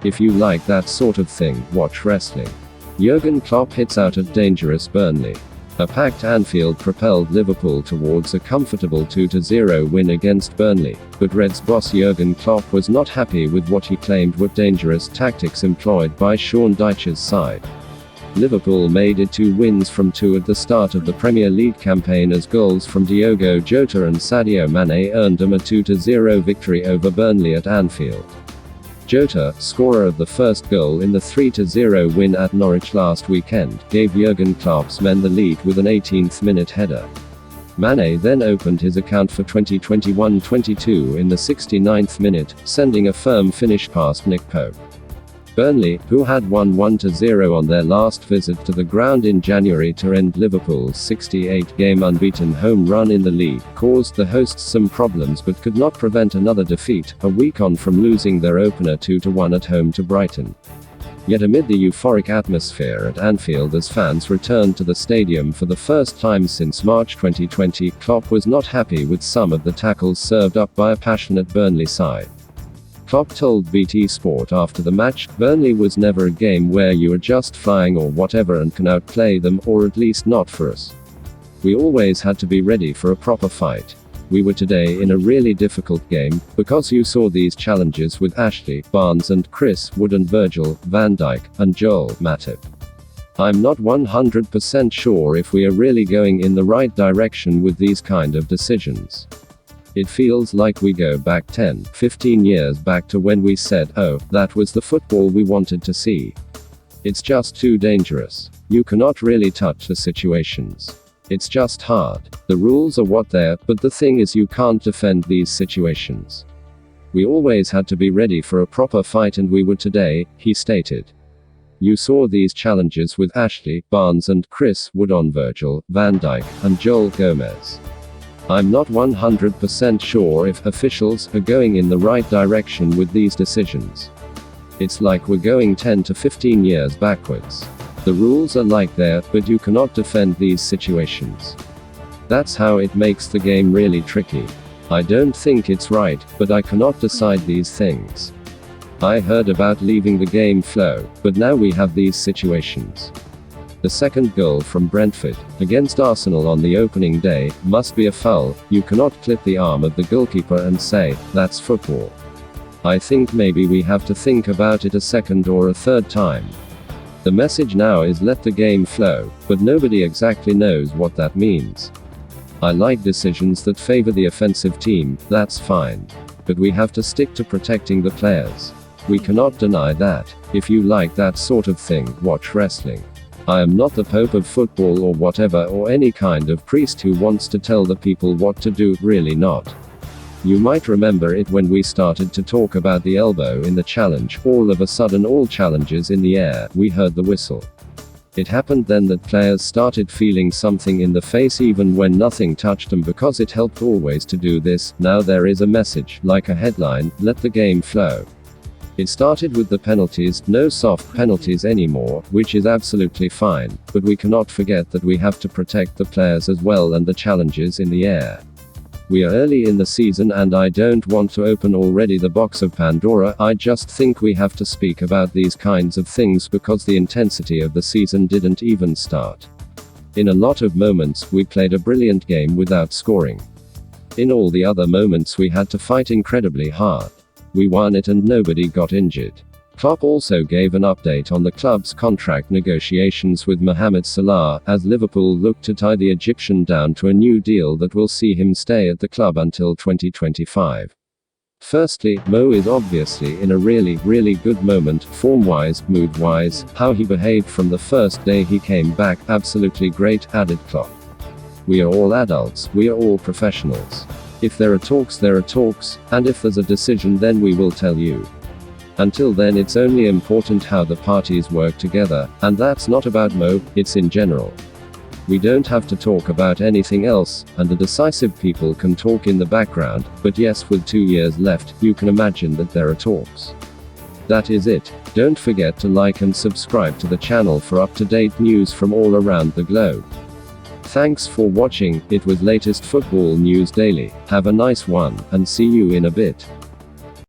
If you like that sort of thing, watch wrestling. Jurgen Klopp hits out at dangerous Burnley. A packed Anfield propelled Liverpool towards a comfortable 2-0 win against Burnley, but Reds boss Jurgen Klopp was not happy with what he claimed were dangerous tactics employed by Sean Dyche's side. Liverpool made it 2 wins from 2 at the start of the Premier League campaign as goals from Diogo, Jota and Sadio Mane earned them a 2-0 victory over Burnley at Anfield. Jota, scorer of the first goal in the 3-0 win at Norwich last weekend, gave Jurgen Klopp's men the lead with an 18th-minute header. Mane then opened his account for 2021-22 in the 69th minute, sending a firm finish past Nick Pope. Burnley, who had won 1-0 on their last visit to the ground in January to end Liverpool's 68-game unbeaten home run in the league, caused the hosts some problems but could not prevent another defeat, a week on from losing their opener 2-1 at home to Brighton. Yet amid the euphoric atmosphere at Anfield as fans returned to the stadium for the first time since March 2020, Klopp was not happy with some of the tackles served up by a passionate Burnley side. Klopp told BT Sport after the match, "Burnley was never a game where you are just flying or whatever and can outplay them, or at least not for us. We always had to be ready for a proper fight. We were today in a really difficult game, because you saw these challenges with Ashley Barnes and Chris Wood and Virgil van Dijk and Joel Matip. I'm not 100% sure if we are really going in the right direction with these kind of decisions. It feels like we go back 10, 15 years back to when we said, oh, that was the football we wanted to see. It's just too dangerous. You cannot really touch the situations. It's just hard. The rules are what they're, but the thing is you can't defend these situations. We always had to be ready for a proper fight and we were today," he stated. You saw these challenges with Ashley Barnes and Chris Wood on Virgil van Dijk and Joel Gomez. I'm not 100% sure if officials are going in the right direction with these decisions. It's like we're going 10 to 15 years backwards. The rules are like there, but you cannot defend these situations. That's how it makes the game really tricky. I don't think it's right, but I cannot decide these things. I heard about leaving the game flow, but now we have these situations. The second goal from Brentford, against Arsenal on the opening day, must be a foul. You cannot clip the arm of the goalkeeper and say, that's football. I think maybe we have to think about it a second or a third time. The message now is let the game flow, but nobody exactly knows what that means. I like decisions that favor the offensive team, that's fine. But we have to stick to protecting the players. We cannot deny that. If you like that sort of thing, watch wrestling. I am not the Pope of football or whatever or any kind of priest who wants to tell the people what to do, really not. You might remember it when we started to talk about the elbow in the challenge, all of a sudden all challenges in the air, we heard the whistle. It happened then that players started feeling something in the face even when nothing touched them because it helped always to do this. Now there is a message, like a headline, let the game flow. It started with the penalties, no soft penalties anymore, which is absolutely fine, but we cannot forget that we have to protect the players as well and the challenges in the air. We are early in the season and I don't want to open already the box of Pandora. I just think we have to speak about these kinds of things because the intensity of the season didn't even start. In a lot of moments, we played a brilliant game without scoring. In all the other moments we had to fight incredibly hard. We won it and nobody got injured. Klopp also gave an update on the club's contract negotiations with Mohamed Salah, as Liverpool look to tie the Egyptian down to a new deal that will see him stay at the club until 2025. Firstly, Mo is obviously in a really good moment, form-wise, mood-wise. How he behaved from the first day he came back, absolutely great, added Klopp. We are all adults, we are all professionals. If there are talks, there are talks, and if there's a decision then we will tell you. Until then it's only important how the parties work together, and that's not about Mo, it's in general. We don't have to talk about anything else, and the decisive people can talk in the background, but yes, with 2 years left, you can imagine that there are talks. That is it. Don't forget to like and subscribe to the channel for up-to-date news from all around the globe. Thanks for watching. It was latest football news daily. Have a nice one, and see you in a bit.